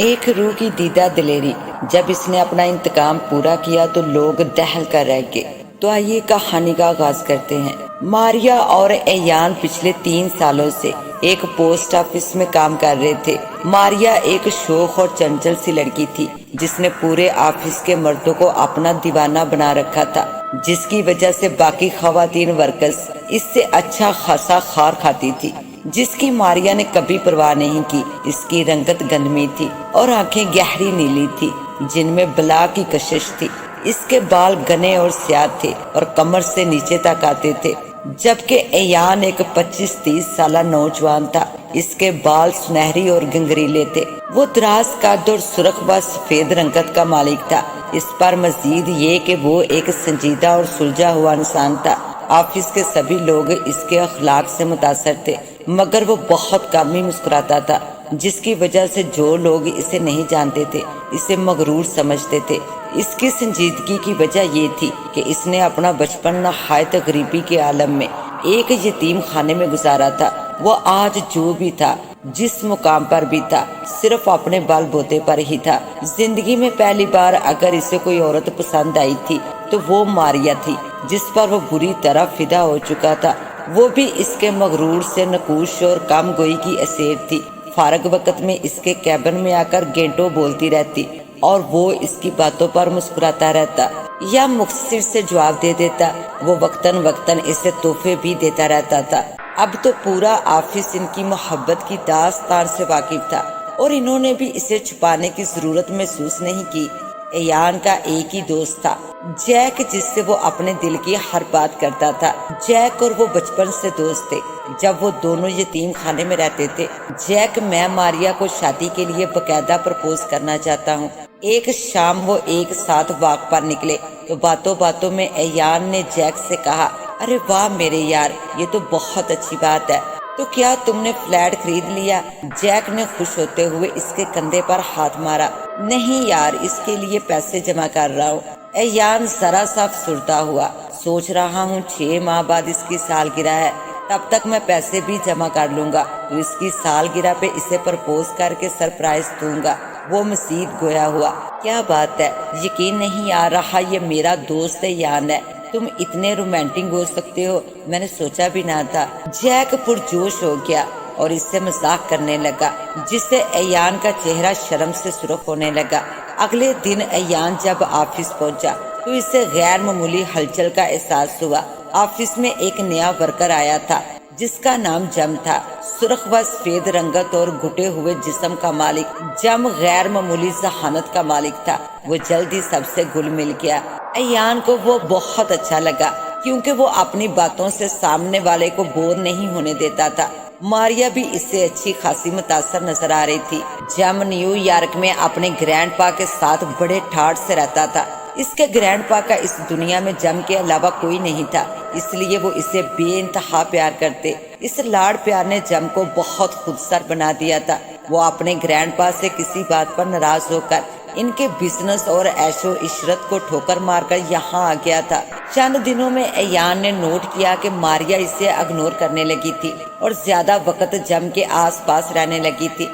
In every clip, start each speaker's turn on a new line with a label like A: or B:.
A: ایک روح کی دیدہ دلیری۔ جب اس نے اپنا انتقام پورا کیا تو لوگ دہل کر رہ گئے۔ تو آئیے کہانی کا آغاز کرتے ہیں۔ ماریا اور ایان پچھلے 3 سالوں سے ایک پوسٹ آفس میں کام کر رہے تھے۔ ماریا ایک شوخ اور چنچل سی لڑکی تھی جس نے پورے آفس کے مردوں کو اپنا دیوانہ بنا رکھا تھا، جس کی وجہ سے باقی خواتین ورکرز اس سے اچھا خاصا خار کھاتی تھی، جس کی ماریا نے کبھی پرواہ نہیں کی۔ اس کی رنگت گندمی تھی اور آنکھیں گہری نیلی تھی جن میں بلا کی کشش تھی۔ اس کے بال گھنے اور سیاہ تھے اور کمر سے نیچے تک آتے تھے، جبکہ ایان ایک 25-30 سالہ نوجوان تھا۔ اس کے بال سنہری اور گنگریلے تھے۔ وہ دراز قد اور سرخ و سفید رنگت کا مالک تھا۔ اس پر مزید یہ کہ وہ ایک سنجیدہ اور سلجھا ہوا انسان تھا۔ آفس کے سبھی لوگ اس کے اخلاق سے متاثر تھے، مگر وہ بہت کم ہی مسکراتا تھا، جس کی وجہ سے جو لوگ اسے نہیں جانتے تھے اسے مغرور سمجھتے تھے۔ اس کی سنجیدگی کی وجہ یہ تھی کہ اس نے اپنا بچپن نہایت غریبی کے عالم میں ایک یتیم خانے میں گزارا تھا۔ وہ آج جو بھی تھا، جس مقام پر بھی تھا، صرف اپنے بال بوتے پر ہی تھا۔ زندگی میں پہلی بار اگر اسے کوئی عورت پسند آئی تھی تو وہ ماریا تھی، جس پر وہ بری طرح فدا ہو چکا تھا۔ وہ بھی اس کے مغرور سے نقوش اور کام گوئی کی اسیر تھی۔ فارغ وقت میں اس کے کیبن میں آ کر گھنٹوں بولتی رہتی اور وہ اس کی باتوں پر مسکراتا رہتا یا مختصر سے جواب دے دیتا۔ وہ وقتاً وقتاً اسے تحفے بھی دیتا رہتا تھا۔ اب تو پورا آفس ان کی محبت کی داستان سے واقف تھا اور انہوں نے بھی اسے چھپانے کی ضرورت محسوس نہیں کی۔ ایان کا ایک ہی دوست تھا، جیک، جس سے وہ اپنے دل کی ہر بات کرتا تھا۔ جیک اور وہ بچپن سے دوست تھے۔ جب وہ دونوں یتیم خانے میں رہتے تھے، جیک، میں ماریا کو شادی کے لیے باقاعدہ پرپوز کرنا چاہتا ہوں۔ ایک شام وہ ایک ساتھ واک پر نکلے تو باتوں باتوں میں ایان نے جیک سے کہا، ارے واہ میرے یار، یہ تو بہت اچھی بات ہے، تو کیا تم نے فلیٹ خرید لیا؟ جیک نے خوش ہوتے ہوئے اس کے کندھے پر ہاتھ مارا۔ نہیں یار، اس کے لیے پیسے جمع کر رہا ہوں۔ ایان ذرا سا افسردہ ہوا۔ سوچ رہا ہوں 6 ماہ بعد اس کی سالگرہ ہے، تب تک میں پیسے بھی جمع کر لوں گا تو اس کی سالگرہ پہ اسے پرپوز کر کے سرپرائز دوں گا۔ وہ مزید گویا ہوا، کیا بات ہے، یقین نہیں آ رہا یہ میرا دوست ایان ہے، تم اتنے رومانٹک ہو سکتے ہو، میں نے سوچا بھی نہ تھا۔ جیک پرجوش ہو گیا اور اس سے مذاق کرنے لگا، جس سے ایان کا چہرہ شرم سے سرخ ہونے لگا۔ اگلے دن ایان جب آفس پہنچا تو اسے غیر معمولی ہلچل کا احساس ہوا۔ آفس میں ایک نیا ورکر آیا تھا جس کا نام جم تھا۔ سرخ و سفید رنگت اور گھٹے ہوئے جسم کا مالک جم غیر معمولی ذہانت کا مالک تھا۔ وہ جلدی سب سے گل مل گیا۔ ایان کو وہ بہت اچھا لگا کیونکہ وہ اپنی باتوں سے سامنے والے کو بور نہیں ہونے دیتا تھا۔ ماریا بھی اس سے اچھی خاصی متاثر نظر آ رہی تھی۔ جم نیو یارک میں اپنے گرینڈ پا کے ساتھ بڑے ٹھاٹ سے رہتا تھا۔ اس کے گرینڈ پا کا اس دنیا میں جم کے علاوہ کوئی نہیں تھا، اس لیے وہ اسے بے انتہا پیار کرتے۔ اس لاڑ پیار نے جم کو بہت خود سر بنا دیا تھا۔ وہ اپنے گرینڈ پا سے کسی بات پر ناراض ہو کر ان کے بزنس اور عیش و عشرت کو ٹھوکر مار کر یہاں آ گیا تھا۔ چند دنوں میں ایان نے نوٹ کیا کہ ماریا اسے اگنور کرنے لگی تھی اور زیادہ وقت جم کے آس پاس رہنے لگی تھی،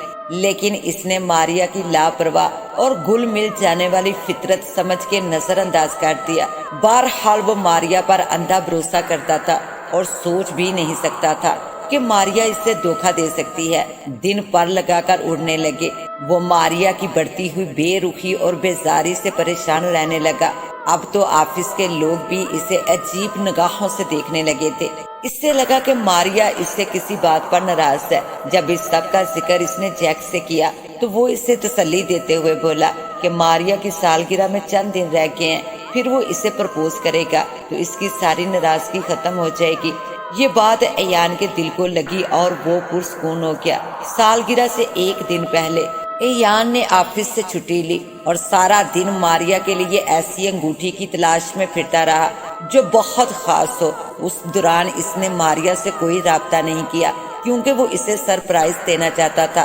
A: لیکن اس نے ماریا کی لاپرواہ اور گل مل جانے والی فطرت سمجھ کے نظر انداز کر دیا۔ بہرحال وہ ماریا پر اندھا بھروسہ کرتا تھا اور سوچ بھی نہیں سکتا تھا کہ ماریا اس سے دھوکہ دے سکتی ہے۔ دن پر لگا کر اڑنے لگے۔ وہ ماریا کی بڑھتی ہوئی بے رخی اور بیزاری سے پریشان رہنے لگا۔ اب تو آفس کے لوگ بھی اسے عجیب نگاہوں سے دیکھنے لگے تھے۔ اس سے لگا کہ ماریا اس سے کسی بات پر ناراض ہے۔ جب اس سب کا ذکر اس نے جیک سے کیا تو وہ اسے تسلی دیتے ہوئے بولا کہ ماریا کی سالگرہ میں چند دن رہ گئے ہیں، پھر وہ اسے پرپوز کرے گا تو اس کی ساری ناراضگی ختم ہو جائے گی۔ یہ بات ایان کے دل کو لگی اور وہ پرسکون ہو گیا۔ سالگرہ سے ایک دن پہلے ایان نے آفس سے چھٹی لی اور سارا دن ماریا کے لیے ایسی انگوٹھی کی تلاش میں پھرتا رہا جو بہت خاص ہو۔ اس دوران اس نے ماریا سے کوئی رابطہ نہیں کیا کیونکہ وہ اسے سرپرائز دینا چاہتا تھا۔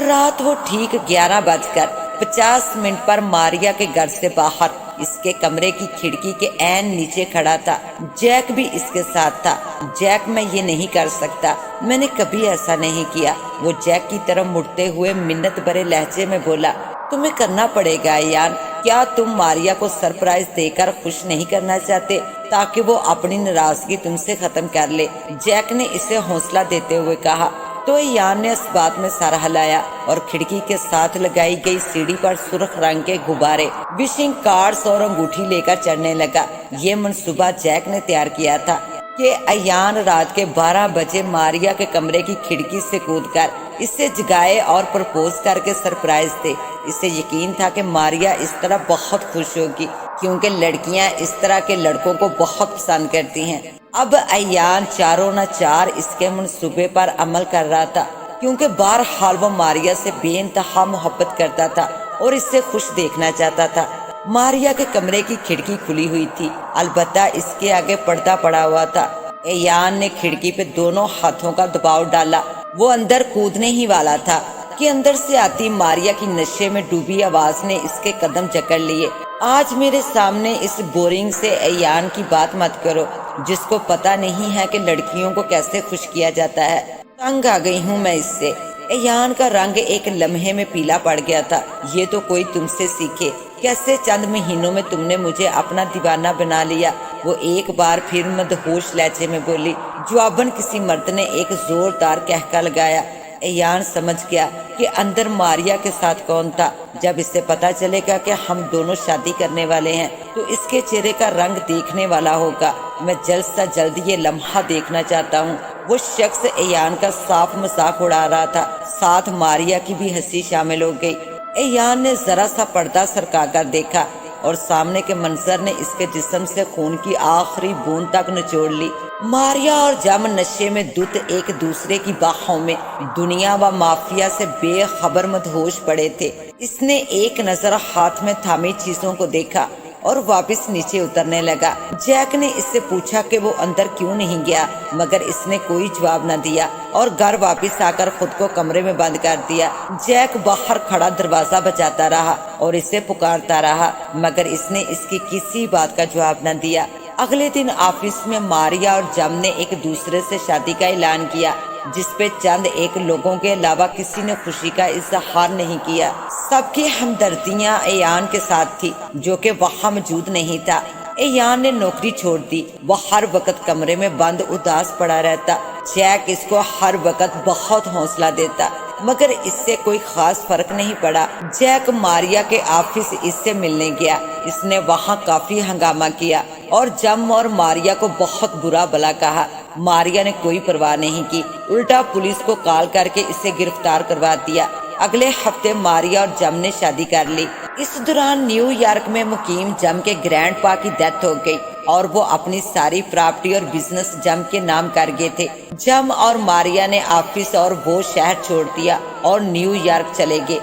A: رات وہ ٹھیک 11:50 پر ماریا کے گھر سے باہر اس کے کمرے کی کھڑکی کے عین نیچے کھڑا تھا۔ جیک بھی اس کے ساتھ تھا۔ جیک میں یہ نہیں کر سکتا، میں نے کبھی ایسا نہیں کیا۔ وہ جیک کی طرف مڑتے ہوئے منت بھرے لہجے میں بولا، تمہیں کرنا پڑے گا ایان۔ کیا تم ماریا کو سرپرائز دے کر خوش نہیں کرنا چاہتے تاکہ وہ اپنی ناراضگی تم سے ختم کر لے؟ جیک نے اسے حوصلہ دیتے ہوئے کہا۔ تو ایان نے اس بات میں سر ہلایا اور کھڑکی کے ساتھ لگائی گئی سیڑھی پر سرخ رنگ کے غبارے، وشنگ کارڈز اور انگوٹھی لے کر چڑھنے لگا۔ یہ منصوبہ جیک نے تیار کیا تھا کہ ایان رات کے 12 بجے ماریا کے کمرے کی کھڑکی سے کود کر اسے جگائے اور پرپوز کر کے سرپرائز دے۔ اسے یقین تھا کہ ماریا اس طرح بہت خوش ہوگی، کیونکہ لڑکیاں اس طرح کے لڑکوں کو بہت پسند کرتی ہیں۔ اب ایان چاروں نہ چار اس کے منصوبے پر عمل کر رہا تھا، کیونکہ بہرحال وہ ماریا سے بے انتہا محبت کرتا تھا اور اسے خوش دیکھنا چاہتا تھا۔ ماریا کے کمرے کی کھڑکی کھلی ہوئی تھی، البتہ اس کے آگے پردہ پڑا ہوا تھا۔ ایان نے کھڑکی پہ دونوں ہاتھوں کا دباؤ ڈالا۔ وہ اندر کودنے ہی والا تھا کہ اندر سے آتی ماریا کی نشے میں ڈوبی آواز نے اس کے قدم جکڑ لیے۔ آج میرے سامنے اس بورنگ سے ایان کی بات مت کرو، جس کو پتہ نہیں ہے کہ لڑکیوں کو کیسے خوش کیا جاتا ہے۔ تنگ آ گئی ہوں میں اس سے۔ ایان کا رنگ ایک لمحے میں پیلا پڑ گیا تھا۔ یہ تو کوئی تم سے سیکھے، کیسے چند مہینوں میں تم نے مجھے اپنا دیوانہ بنا لیا۔ وہ ایک بار پھر مدہوش لہجے میں بولی۔ جواباً کسی مرد نے ایک زوردار کہکا لگایا۔ ایان سمجھ گیا کہ اندر ماریا کے ساتھ کون تھا۔ جب اسے پتا چلے گا کہ ہم دونوں شادی کرنے والے ہیں تو اس کے چہرے کا رنگ دیکھنے والا ہوگا۔ میں جلد سے جلد یہ لمحہ دیکھنا چاہتا ہوں۔ وہ شخص ایان کا صاف مذاق اڑا رہا تھا، ساتھ ماریا کی بھی ہنسی شامل ہو گئی۔ ایان نے ذرا سا پردہ سرکا کر دیکھا اور سامنے کے منظر نے اس کے جسم سے خون کی آخری بوند تک نچوڑ لی۔ ماریا اور جم نشے میں دھت ایک دوسرے کی باہوں میں دنیا و مافیا سے بے خبر مدہوش پڑے تھے۔ اس نے ایک نظر ہاتھ میں تھامی چیزوں کو دیکھا اور واپس نیچے اترنے لگا۔ جیک نے اس سے پوچھا کہ وہ اندر کیوں نہیں گیا، مگر اس نے کوئی جواب نہ دیا اور گھر واپس آ کر خود کو کمرے میں بند کر دیا۔ جیک باہر کھڑا دروازہ بجاتا رہا اور اسے پکارتا رہا، مگر اس نے اس کی کسی بات کا جواب نہ دیا۔ اگلے دن آفس میں ماریا اور جم نے ایک دوسرے سے شادی کا اعلان کیا، جس پہ چند ایک لوگوں کے علاوہ کسی نے خوشی کا اظہار نہیں کیا۔ سب کی ہمدردیاں ایان کے ساتھ تھی، جو کہ وہاں موجود نہیں تھا۔ ایان نے نوکری چھوڑ دی۔ وہ ہر وقت کمرے میں بند اداس پڑا رہتا۔ جیک اس کو ہر وقت بہت حوصلہ دیتا، مگر اس سے کوئی خاص فرق نہیں پڑا۔ جیک ماریا کے آفس اس سے ملنے گیا۔ اس نے وہاں کافی ہنگامہ کیا اور جم اور ماریا کو بہت برا بھلا کہا۔ ماریا نے کوئی پرواہ نہیں کی، الٹا پولیس کو کال کر کے اسے گرفتار کروا دیا۔ اگلے ہفتے ماریا اور جم نے شادی کر لی۔ اس دوران نیو یارک میں مقیم جم کے گرینڈ پا کی ڈیتھ ہو گئی اور وہ اپنی ساری پراپرٹی اور بزنس جم کے نام کر گئے تھے۔ جم اور ماریا نے آفس اور وہ شہر چھوڑ دیا اور نیو یارک چلے گئے۔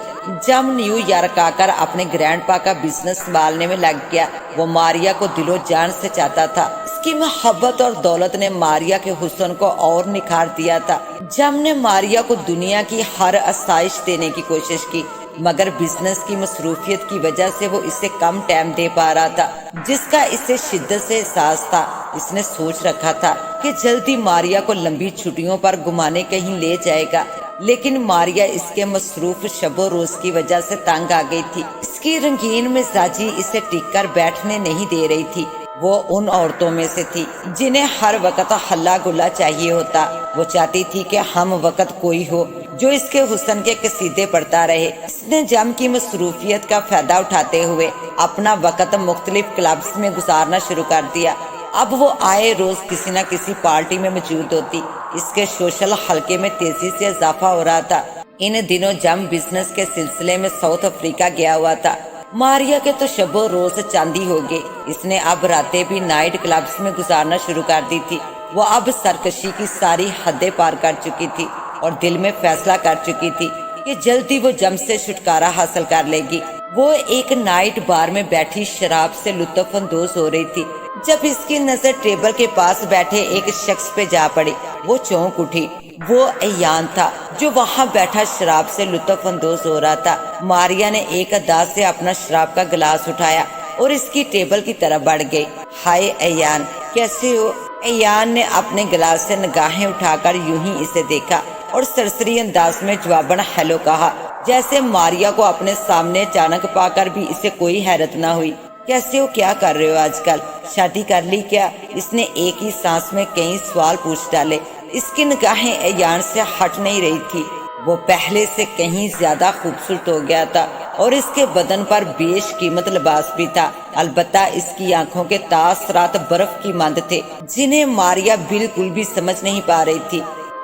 A: جم نیو یارک آ کر اپنے گرینڈ پا کا بزنس سنبھالنے میں لگ گیا۔ وہ ماریا کو دل و جان سے چاہتا تھا۔ اس کی محبت اور دولت نے ماریا کے حسن کو اور نکھار دیا تھا۔ جم نے ماریا کو دنیا کی ہر آسائش دینے کی کوشش کی، مگر بزنس کی مصروفیت کی وجہ سے وہ اسے کم ٹائم دے پا رہا تھا، جس کا اسے شدت سے احساس تھا۔ اس نے سوچ رکھا تھا کہ جلدی ماریا کو لمبی چھٹیوں پر گھمانے کہیں لے جائے گا، لیکن ماریا اس کے مصروف شب و روز کی وجہ سے تنگ آ گئی تھی۔ اس کی رنگین مزاجی اسے ٹک کر بیٹھنے نہیں دے رہی تھی۔ وہ ان عورتوں میں سے تھی جنہیں ہر وقت ہلا گلا چاہیے ہوتا۔ وہ چاہتی تھی کہ ہم وقت کوئی ہو جو اس کے حسن کے قصیدے پڑھتا رہے۔ اس نے جم کی مصروفیت کا فائدہ اٹھاتے ہوئے اپنا وقت مختلف کلبز میں گزارنا شروع کر دیا۔ اب وہ آئے روز کسی نہ کسی پارٹی میں موجود ہوتی۔ اس کے سوشل حلقے میں تیزی سے اضافہ ہو رہا تھا۔ ان دنوں جم بزنس کے سلسلے میں ساؤتھ افریقہ گیا ہوا تھا۔ ماریا کے تو شب و روز چاندی ہو گئی۔ اس نے اب راتیں بھی نائٹ کلبز میں گزارنا شروع کر دی تھی۔ وہ اب سرکشی کی ساری حدیں پار کر چکی تھی اور دل میں فیصلہ کر چکی تھی کہ جلدی وہ جم سے چھٹکارا حاصل کر لے گی۔ وہ ایک نائٹ بار میں بیٹھی شراب سے لطف اندوز ہو رہی تھی جب اس کی نظر ٹیبل کے پاس بیٹھے ایک شخص پہ جا پڑی۔ وہ چونک اٹھی۔ وہ ایان تھا جو وہاں بیٹھا شراب سے لطف اندوز ہو رہا تھا۔ ماریا نے ایک ادا سے اپنا شراب کا گلاس اٹھایا اور اس کی ٹیبل کی طرف بڑھ گئی۔ ہائے ایان، کیسے ہو؟ ایان نے اپنے گلاس سے نگاہیں اٹھا کر یوں ہی اسے دیکھا اور سرسری انداز میں جواباً ہیلو کہا، جیسے ماریا کو اپنے سامنے اچانک پا کر بھی اسے کوئی حیرت نہ ہوئی۔ کیسے ہو؟ کیا کر رہے ہو آج کل؟ شادی کر لی کیا؟ اس نے ایک ہی سانس میں کئی سوال پوچھ ڈالے۔ اس کی نگاہیں ایان سے ہٹ نہیں رہی تھی۔ وہ پہلے سے کہیں زیادہ خوبصورت ہو گیا تھا اور اس کے بدن پر بیش قیمت لباس بھی تھا، البتہ اس کی آنکھوں کے تاثرات برف کی مانند تھے جنہیں ماریا بالکل بھی سمجھ نہیں پا رہی تھی۔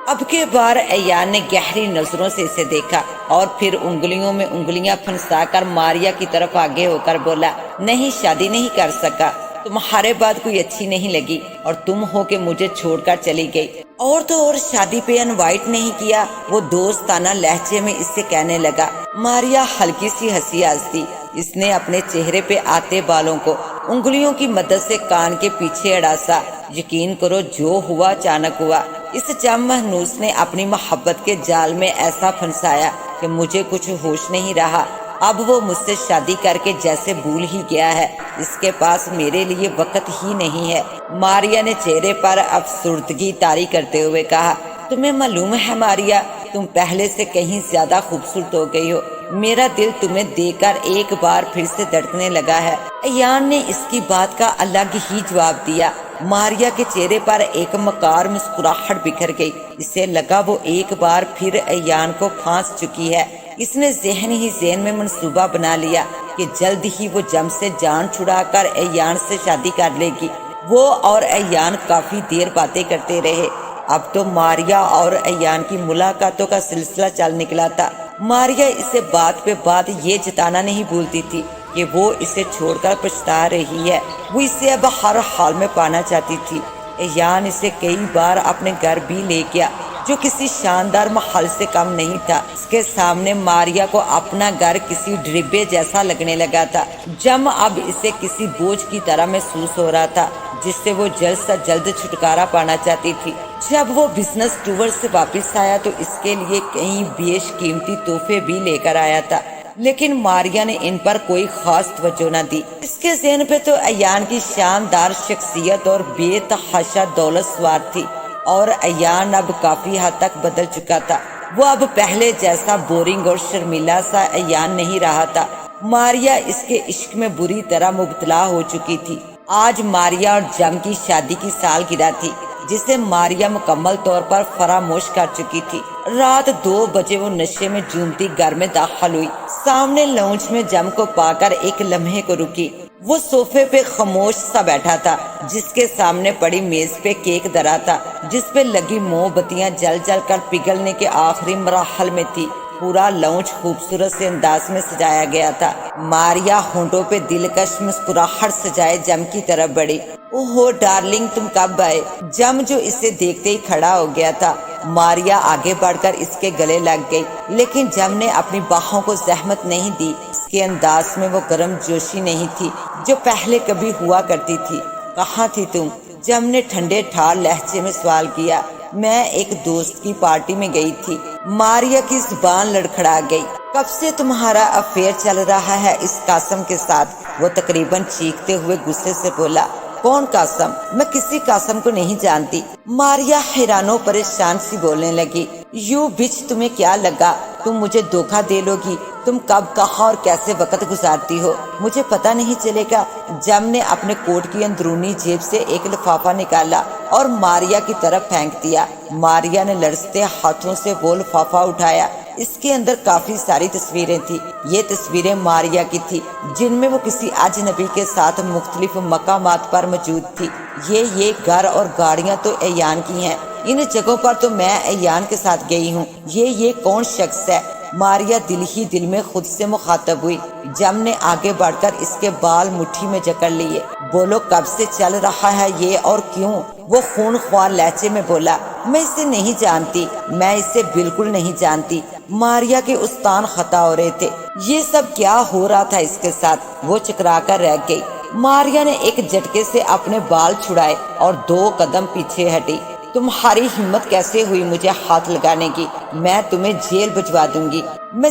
A: اب کے بار ایان نے گہری نظروں سے اسے دیکھا اور پھر انگلیوں میں انگلیاں پھنسا کر ماریا کی طرف آگے ہو کر بولا، نہیں، شادی نہیں کر سکا، تمہارے بات کوئی اچھی نہیں لگی اور تم ہو کہ مجھے چھوڑ کر چلی گئی، اور تو اور شادی پہ انوائٹ نہیں کیا، وہ دوستانہ لہجے میں اس سے کہنے لگا۔ ماریا ہلکی سی ہنسی ہنسی، اس نے اپنے چہرے پہ آتے بالوں کو انگلیوں کی مدد سے کان کے پیچھے اڑاسا۔ یقین کرو جو ہوا اچانک ہوا۔ اس جام محنوس نے اپنی محبت کے جال میں ایسا پھنسایا کہ مجھے کچھ ہوش نہیں رہا۔ اب وہ مجھ سے شادی کر کے جیسے بھول ہی گیا ہے، اس کے پاس میرے لیے وقت ہی نہیں ہے۔ ماریا نے چہرے پر افسردگی طاری کرتے ہوئے کہا، تمہیں معلوم ہے ماریا، تم پہلے سے کہیں زیادہ خوبصورت ہو گئی ہو، میرا دل تمہیں دیکھ کر ایک بار پھر سے دھڑکنے لگا ہے۔ ایان نے اس کی بات کا الگ ہی جواب دیا۔ ماریا کے چہرے پر ایک مکار مسکراہٹ بکھر گئی، اسے لگا وہ ایک بار پھر ایان کو پھانس چکی ہے۔ اس نے ذہن میں منصوبہ بنا لیا کہ جلد ہی وہ جم سے جان چھڑا کر ایان سے شادی کر لے گی۔ وہ اور ایان کافی دیر باتیں کرتے رہے۔ اب تو ماریا اور ایان کی ملاقاتوں کا سلسلہ چل نکلا تھا۔ ماریا اسے بات پہ بات یہ جتانا نہیں بھولتی تھی کہ وہ اسے چھوڑ کر پچھتا رہی ہے، وہ اسے اب ہر حال میں پانا چاہتی تھی۔ ایان اسے کئی بار اپنے گھر بھی لے گیا جو کسی شاندار محل سے کم نہیں تھا۔ اس کے سامنے ماریا کو اپنا گھر کسی ڈربے جیسا لگنے لگا تھا۔ جم اب اسے کسی بوجھ کی طرح محسوس ہو رہا تھا جس سے وہ جلد سے جلد چھٹکارا پانا چاہتی تھی۔ جب وہ بزنس ٹور سے واپس آیا تو اس کے لیے کئی بیش قیمتی تحفے بھی لے کر آیا تھا، لیکن ماریا نے ان پر کوئی خاص توجہ نہ دی۔ اس کے ذہن پہ تو ایان کی شاندار شخصیت اور بے تحاشا دولت سوار تھی، اور ایان اب کافی حد تک بدل چکا تھا۔ وہ اب پہلے جیسا بورنگ اور شرمیلا سا ایان نہیں رہا تھا۔ ماریا اس کے عشق میں بری طرح مبتلا ہو چکی تھی۔ آج ماریا اور جم کی شادی کی سالگرہ تھی جسے ماریا مکمل طور پر فراموش کر چکی تھی۔ رات 2 بجے وہ نشے میں جھومتی گھر میں داخل ہوئی۔ سامنے لاؤنج میں جم کو پا کر ایک لمحے کو رکی۔ وہ صوفے پہ خاموش سا بیٹھا تھا جس کے سامنے پڑی میز پہ کیک دھرا تھا جس پہ لگی موم بتیاں جل جل کر پگھلنے کے آخری مراحل میں تھی۔ پورا لاؤنج خوبصورت سے انداز میں سجایا گیا تھا۔ ماریا ہونٹوں پہ دلکش مسکراہٹ سجائے جم کی طرف بڑھی۔ اوہو ڈارلنگ، تم کب آئے؟ جم جو اسے دیکھتے ہی کھڑا ہو گیا تھا۔ ماریا آگے بڑھ کر اس کے گلے لگ گئی، لیکن جم نے اپنی باہوں کو زحمت نہیں دی۔ اس کے انداز میں وہ گرم جوشی نہیں تھی جو پہلے کبھی ہوا کرتی تھی۔ کہاں تھی تم؟ جم نے ٹھنڈے ٹھار لہجے میں سوال کیا۔ میں ایک دوست کی پارٹی میں گئی تھی۔ ماریا کی زبان لڑکھڑا گئی۔ کب سے تمہارا افیئر چل رہا ہے اس قاسم کے ساتھ؟ وہ تقریباً چیختے ہوئے غصے سے بولا۔ کون قاسم؟ میں کسی قاسم کو نہیں جانتی۔ ماریا حیران و پریشان سی بولنے لگی۔ یو بچ، تمہیں کیا لگا تم مجھے دھوکہ دے لو گی؟ تم کب، کہاں اور کیسے وقت گزارتی ہو مجھے پتہ نہیں چلے گا۔ جم نے اپنے کوٹ کی اندرونی جیب سے ایک لفافہ نکالا اور ماریا کی طرف پھینک دیا۔ ماریا نے لرزتے ہاتھوں سے وہ لفافہ اٹھایا۔ اس کے اندر کافی ساری تصویریں تھی۔ یہ تصویریں ماریا کی تھی جن میں وہ کسی اجنبی کے ساتھ مختلف مقامات پر موجود تھی۔ یہ گھر اور گاڑیاں تو ایان کی ہیں، ان جگہوں پر تو میں ایان کے ساتھ گئی ہوں۔ یہ کون شخص ہے؟ ماریا دل ہی دل میں خود سے مخاطب ہوئی۔ جم نے آگے بڑھ کر اس کے بال مٹھی میں جکڑ لیے۔ بولو کب سے چل رہا ہے یہ اور کیوں؟ وہ خون خوار لہجے میں بولا۔ میں اسے نہیں جانتی، میں اسے بالکل نہیں جانتی۔ ماریا کے استان خطا ہو رہے تھے۔ یہ سب کیا ہو رہا تھا اس کے ساتھ؟ وہ چکرا کر رہ گئی۔ ماریا نے ایک جھٹکے سے اپنے بال چھڑائے اور 2 قدم پیچھے ہٹی۔ تمہاری ہمت کیسے ہوئی مجھے ہاتھ لگانے کی؟ میں تمہیں جیل بھجوا دوں گی۔ میں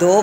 A: 2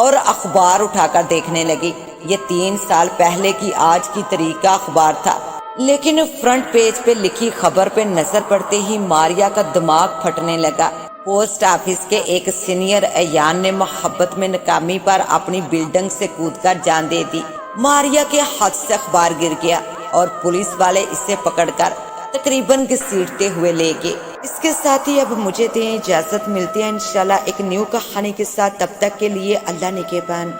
A: اور اخبار اٹھا کر دیکھنے لگی۔ یہ 3 سال پہلے کی آج کی تاریخ کا اخبار تھا، لیکن فرنٹ پیج پہ لکھی خبر پہ نظر پڑتے ہی ماریا کا دماغ پھٹنے لگا۔ پوسٹ آفس کے ایک سینئر ایان نے محبت میں ناکامی پر اپنی بلڈنگ سے کود کر جان دے دی۔ ماریا کے ہاتھ سے اخبار گر گیا اور پولیس والے اسے پکڑ کر تقریباً گھسیٹتے ہوئے لے گئے۔ اس کے ساتھ ہی اب مجھے دیں اجازت، ملتی ہے انشاءاللہ ایک نیو کہانی کے ساتھ، تب تک کے لیے اللہ نگہبان۔